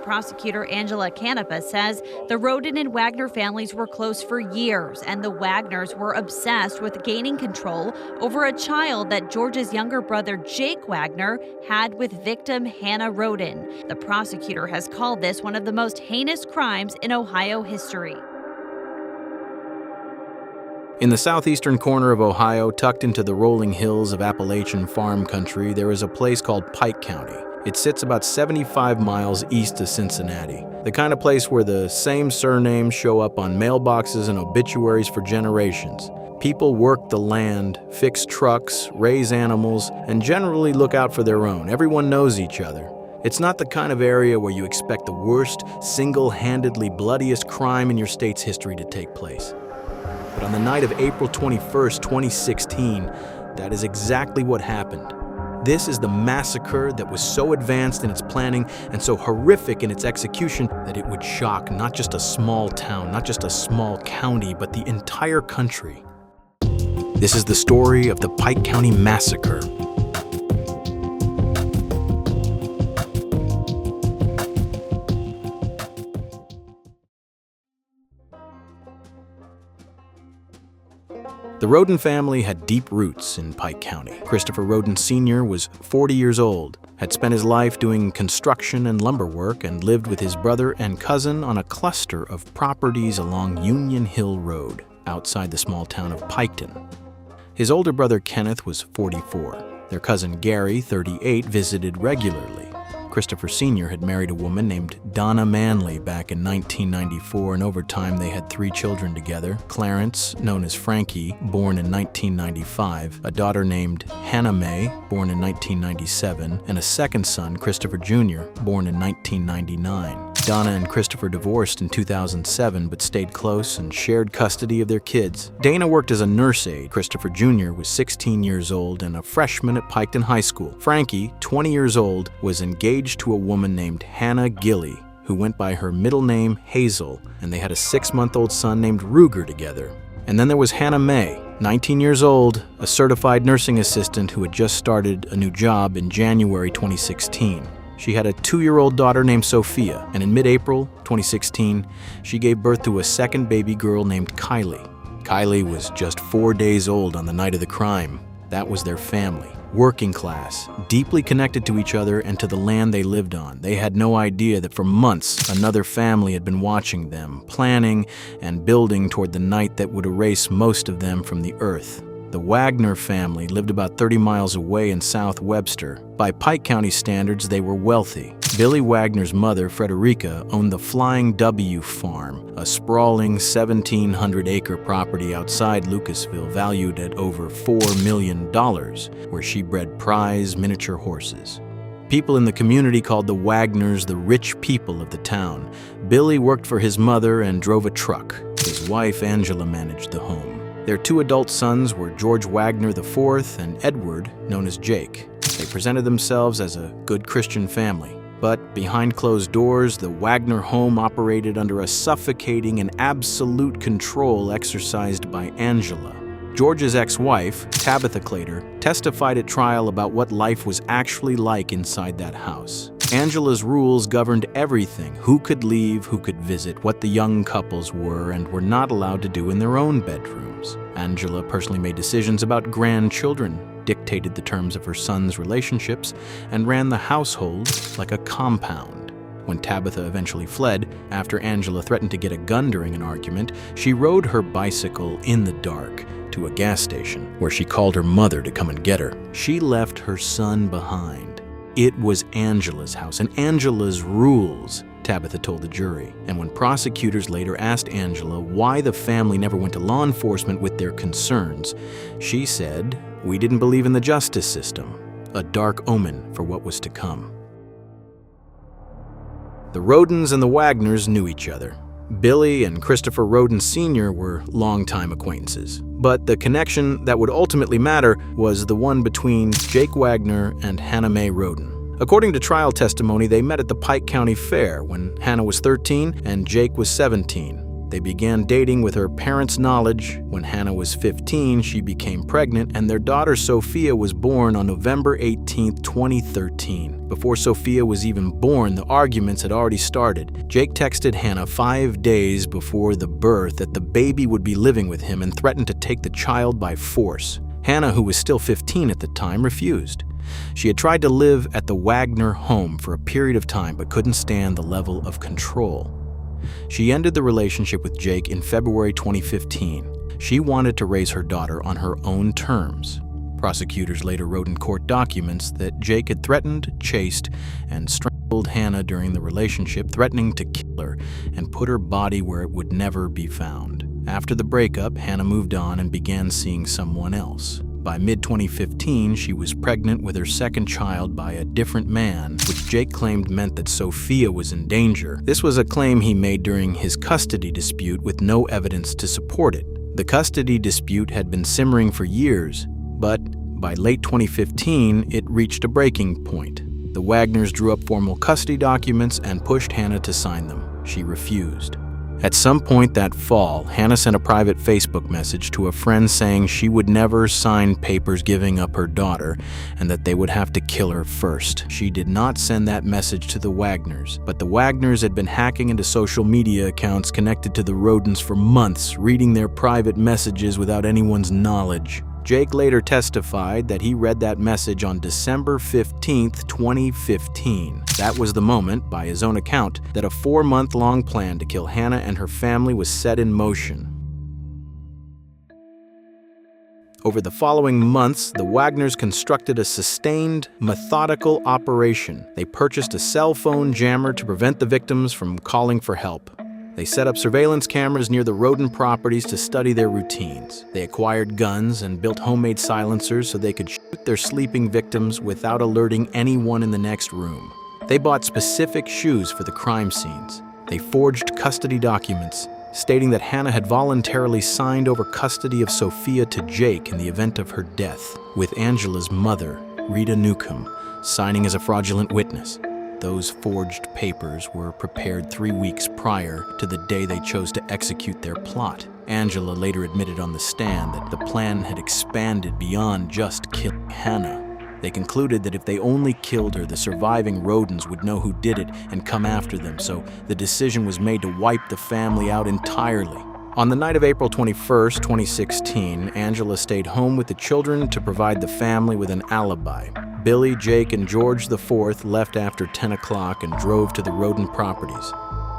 Prosecutor Angela Canepa says the Warden and Wagner families were close for years, and the Wagners were obsessed with gaining control over a child that George's younger brother Jake Wagner had with victim Hannah Warden. The prosecutor has called this one of the most heinous crimes in Ohio history. In the southeastern corner of Ohio, tucked into the rolling hills of Appalachian farm country, there is a place called Pike County. It sits about 75 miles east of Cincinnati, the kind of place where the same surnames show up on mailboxes and obituaries for generations. People work the land, fix trucks, raise animals, and generally look out for their own. Everyone knows each other. It's not the kind of area where you expect the worst, single-handedly bloodiest crime in your state's history to take place. But on the night of April 21st, 2016, that is exactly what happened. This is the massacre that was so advanced in its planning and so horrific in its execution that it would shock not just a small town, not just a small county, but the entire country. This is the story of the Pike County Massacre. The Warden family had deep roots in Pike County. Christopher Warden Sr. was 40 years old, had spent his life doing construction and lumber work, and lived with his brother and cousin on a cluster of properties along Union Hill Road, outside the small town of Piketon. His older brother Kenneth was 44. Their cousin Gary, 38, visited regularly. Christopher Sr. had married a woman named Donna Manley back in 1994, and over time they had 3 children together. Clarence, known as Frankie, born in 1995, a daughter named Hannah Mae, born in 1997, and a second son, Christopher Jr., born in 1999. Donna and Christopher divorced in 2007, but stayed close and shared custody of their kids. Dana worked as a nurse aide. Christopher Jr. was 16 years old and a freshman at Piketon High School. Frankie, 20 years old, was engaged to a woman named Hannah Gilley, who went by her middle name Hazel, and they had a 6-month-old son named Ruger together. And then there was Hannah Mae, 19 years old, a certified nursing assistant who had just started a new job in January 2016. She had a 2-year-old daughter named Sophia, and in mid-April 2016, she gave birth to a second baby girl named Kylie. Kylie was just 4 days old on the night of the crime. That was their family. Working class, deeply connected to each other and to the land they lived on. They had no idea that for months another family had been watching them, planning and building toward the night that would erase most of them from the earth. The Wagner family lived about 30 miles away in South Webster. By Pike County standards, they were wealthy. Billy Wagner's mother, Frederica, owned the Flying W Farm, a sprawling 1,700-acre property outside Lucasville valued at over $4 million, where she bred prize miniature horses. People in the community called the Wagners the rich people of the town. Billy worked for his mother and drove a truck. His wife, Angela, managed the home. Their 2 adult sons were George Wagner IV and Edward, known as Jake. They presented themselves as a good Christian family. But behind closed doors, the Wagner home operated under a suffocating and absolute control exercised by Angela. George's ex-wife, Tabitha Clater, testified at trial about what life was actually like inside that house. Angela's rules governed everything: who could leave, who could visit, what the young couples were and were not allowed to do in their own bedrooms. Angela personally made decisions about grandchildren, dictated the terms of her sons' relationships, and ran the household like a compound. When Tabitha eventually fled, after Angela threatened to get a gun during an argument, she rode her bicycle in the dark to a gas station, where she called her mother to come and get her. She left her son behind. It was Angela's house and Angela's rules, Tabitha told the jury. And when prosecutors later asked Angela why the family never went to law enforcement with their concerns, she said, "We didn't believe in the justice system," a dark omen for what was to come. The Wardens and the Wagners knew each other. Billy and Christopher Warden Sr. were longtime acquaintances, but the connection that would ultimately matter was the one between Jake Wagner and Hannah Mae Warden. According to trial testimony, they met at the Pike County Fair when Hannah was 13 and Jake was 17. They began dating with her parents' knowledge. When Hannah was 15, she became pregnant, and their daughter Sophia was born on November 18, 2013. Before Sophia was even born, the arguments had already started. Jake texted Hannah 5 days before the birth that the baby would be living with him and threatened to take the child by force. Hannah, who was still 15 at the time, refused. She had tried to live at the Wagner home for a period of time but couldn't stand the level of control. She ended the relationship with Jake in February 2015. She wanted to raise her daughter on her own terms. Prosecutors later wrote in court documents that Jake had threatened, chased, and strangled Hannah during the relationship, threatening to kill her and put her body where it would never be found. After the breakup, Hannah moved on and began seeing someone else. By mid-2015, she was pregnant with her second child by a different man, which Jake claimed meant that Sophia was in danger. This was a claim he made during his custody dispute with no evidence to support it. The custody dispute had been simmering for years, but by late 2015, it reached a breaking point. The Wagners drew up formal custody documents and pushed Hannah to sign them. She refused. At some point that fall, Hannah sent a private Facebook message to a friend saying she would never sign papers giving up her daughter and that they would have to kill her first. She did not send that message to the Wagners, but the Wagners had been hacking into social media accounts connected to the Rodens for months, reading their private messages without anyone's knowledge. Jake later testified that he read that message on December 15, 2015. That was the moment, by his own account, that a 4-month-long plan to kill Hannah and her family was set in motion. Over the following months, the Wagners constructed a sustained, methodical operation. They purchased a cell phone jammer to prevent the victims from calling for help. They set up surveillance cameras near the Roden properties to study their routines. They acquired guns and built homemade silencers so they could shoot their sleeping victims without alerting anyone in the next room. They bought specific shoes for the crime scenes. They forged custody documents, stating that Hannah had voluntarily signed over custody of Sophia to Jake in the event of her death, with Angela's mother, Rita Newcomb, signing as a fraudulent witness. Those forged papers were prepared 3 weeks prior to the day they chose to execute their plot. Angela later admitted on the stand that the plan had expanded beyond just killing Hannah. They concluded that if they only killed her, the surviving Rodens would know who did it and come after them, so the decision was made to wipe the family out entirely. On the night of April 21, 2016, Angela stayed home with the children to provide the family with an alibi. Billy, Jake, and George IV left after 10 o'clock and drove to the Roden properties.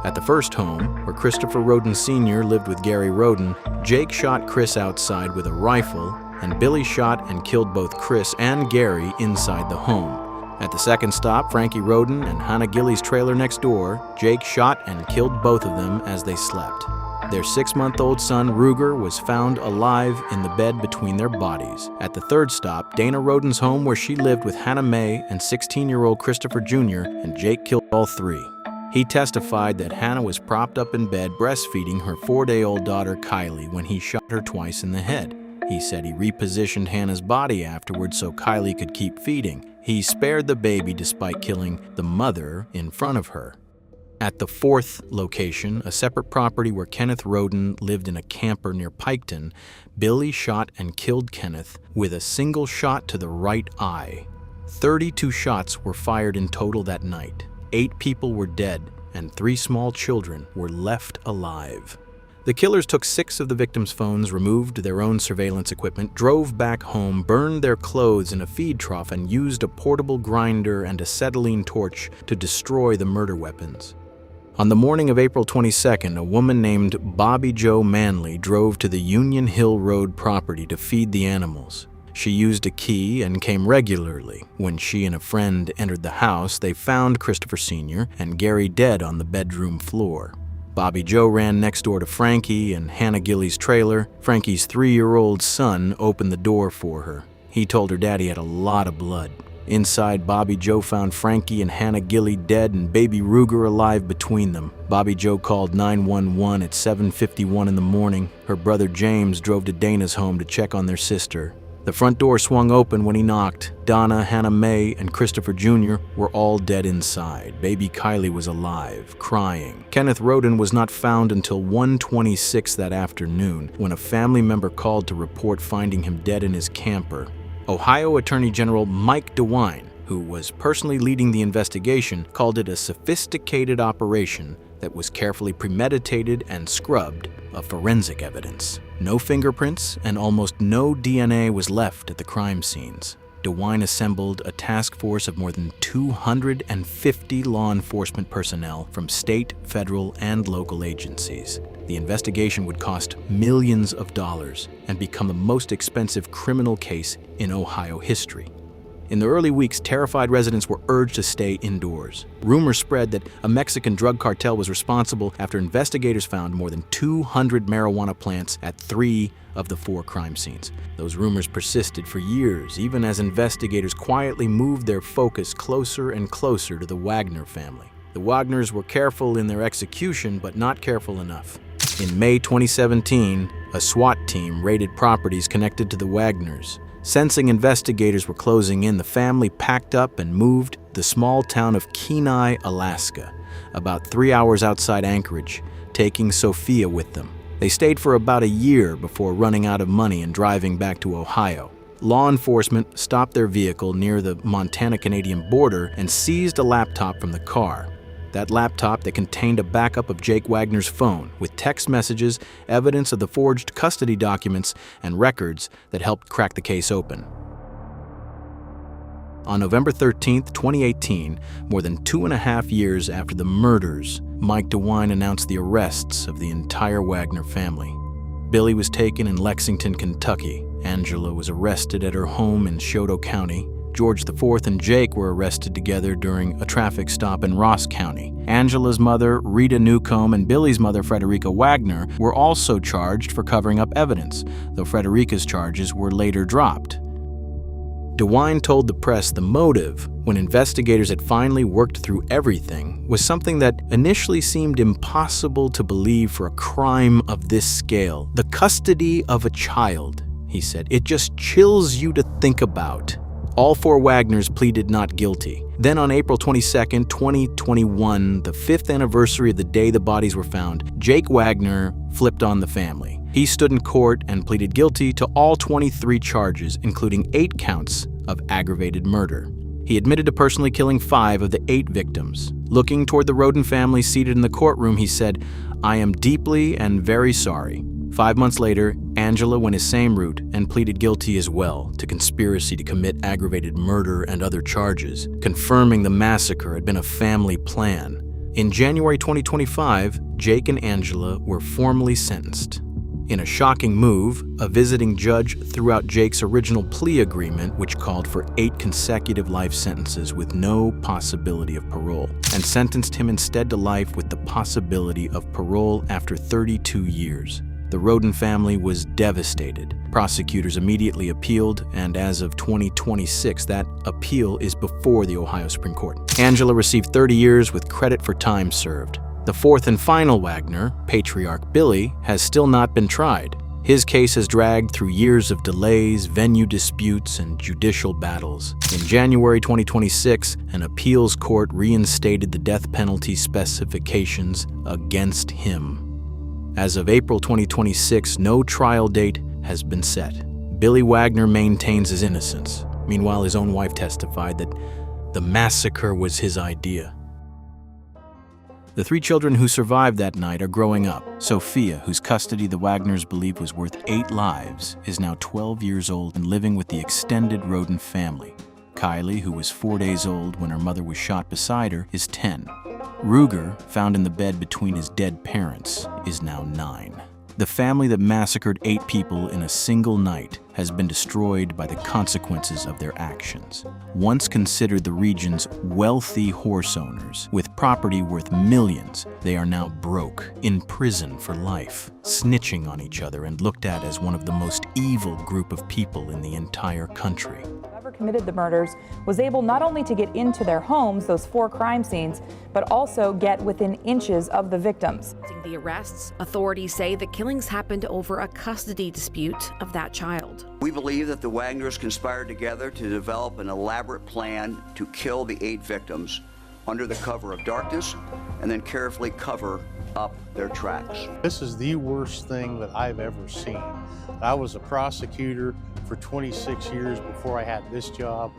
At the first home, where Christopher Roden Sr. lived with Gary Roden, Jake shot Chris outside with a rifle, and Billy shot and killed both Chris and Gary inside the home. At the second stop, Frankie Roden and Hannah Gillies' trailer next door, Jake shot and killed both of them as they slept. Their 6-month-old son, Ruger, was found alive in the bed between their bodies. At the third stop, Dana Roden's home, where she lived with Hannah Mae and 16-year-old Christopher Jr., and Jake killed all three. He testified that Hannah was propped up in bed breastfeeding her 4-day-old daughter, Kylie, when he shot her twice in the head. He said he repositioned Hannah's body afterwards so Kylie could keep feeding. He spared the baby despite killing the mother in front of her. At the fourth location, a separate property where Kenneth Roden lived in a camper near Piketon, Billy shot and killed Kenneth with a single shot to the right eye. 32 shots were fired in total that night. 8 people were dead, and 3 small children were left alive. The killers took 6 of the victims' phones, removed their own surveillance equipment, drove back home, burned their clothes in a feed trough, and used a portable grinder and acetylene torch to destroy the murder weapons. On the morning of April 22nd, a woman named Bobby Jo Manley drove to the Union Hill Road property to feed the animals. She used a key and came regularly. When she and a friend entered the house, they found Christopher Sr. and Gary dead on the bedroom floor. Bobby Jo ran next door to Frankie and Hannah Gillies' trailer. Frankie's 3-year-old son opened the door for her. He told her daddy had a lot of blood. Inside, Bobby Jo found Frankie and Hannah Gilly dead and baby Ruger alive between them. Bobby Jo called 911 at 7:51 in the morning. Her brother James drove to Dana's home to check on their sister. The front door swung open when he knocked. Donna, Hannah Mae, and Christopher Jr. were all dead inside. Baby Kylie was alive, crying. Kenneth Roden was not found until 1:26 that afternoon, when a family member called to report finding him dead in his camper. Ohio Attorney General Mike DeWine, who was personally leading the investigation, called it a sophisticated operation that was carefully premeditated and scrubbed of forensic evidence. No fingerprints and almost no DNA was left at the crime scenes. DeWine assembled a task force of more than 250 law enforcement personnel from state, federal, and local agencies. The investigation would cost millions of dollars and become the most expensive criminal case in Ohio history. In the early weeks, terrified residents were urged to stay indoors. Rumors spread that a Mexican drug cartel was responsible after investigators found more than 200 marijuana plants at 3 of the 4 crime scenes. Those rumors persisted for years, even as investigators quietly moved their focus closer and closer to the Wagner family. The Wagners were careful in their execution, but not careful enough. In May 2017, a SWAT team raided properties connected to the Wagners. Sensing investigators were closing in, the family packed up and moved to the small town of Kenai, Alaska, about 3 hours outside Anchorage, taking Sophia with them. They stayed for about a year before running out of money and driving back to Ohio. Law enforcement stopped their vehicle near the Montana-Canadian border and seized a laptop from the car. That laptop that contained a backup of Jake Wagner's phone with text messages, evidence of the forged custody documents, and records that helped crack the case open. On November 13, 2018, more than 2.5 years after the murders, Mike DeWine announced the arrests of the entire Wagner family. Billy was taken in Lexington, Kentucky. Angela was arrested at her home in Choteau County. George IV and Jake were arrested together during a traffic stop in Ross County. Angela's mother, Rita Newcomb, and Billy's mother, Frederica Wagner, were also charged for covering up evidence, though Frederica's charges were later dropped. DeWine told the press the motive, when investigators had finally worked through everything, was something that initially seemed impossible to believe for a crime of this scale. The custody of a child, he said. It just chills you to think about. All 4 Wagners pleaded not guilty. Then on April 22, 2021, the 5th anniversary of the day the bodies were found, Jake Wagner flipped on the family. He stood in court and pleaded guilty to all 23 charges, including 8 counts of aggravated murder. He admitted to personally killing 5 of the 8 victims. Looking toward the Roden family seated in the courtroom, he said, "I am deeply and very sorry." 5 months later, Angela went his same route and pleaded guilty as well to conspiracy to commit aggravated murder and other charges, confirming the massacre had been a family plan. In January 2025, Jake and Angela were formally sentenced. In a shocking move, a visiting judge threw out Jake's original plea agreement, which called for 8 consecutive life sentences with no possibility of parole, and sentenced him instead to life with the possibility of parole after 32 years. The Roden family was devastated. Prosecutors immediately appealed, and as of 2026, that appeal is before the Ohio Supreme Court. Angela received 30 years with credit for time served. The 4th and final Wagner, patriarch Billy, has still not been tried. His case has dragged through years of delays, venue disputes, and judicial battles. In January 2026, an appeals court reinstated the death penalty specifications against him. As of April 2026, no trial date has been set. Billy Wagner maintains his innocence. Meanwhile, his own wife testified that the massacre was his idea. The 3 children who survived that night are growing up. Sophia, whose custody the Wagners believed was worth 8 lives, is now 12 years old and living with the extended Roden family. Kylie, who was 4 days old when her mother was shot beside her, is 10. Ruger, found in the bed between his dead parents, is now 9. The family that massacred 8 people in a single night has been destroyed by the consequences of their actions. Once considered the region's wealthy horse owners, with property worth millions, they are now broke, in prison for life, snitching on each other and looked at as one of the most evil group of people in the entire country. committed the murders was able not only to get into their homes, those 4 crime scenes, but also get within inches of the victims. The arrests, authorities say the killings happened over a custody dispute of that child. We believe that the Wagners conspired together to develop an elaborate plan to kill the 8 victims under the cover of darkness and then carefully cover up their tracks. This is the worst thing that I've ever seen. I was a prosecutor for 26 years before I had this job.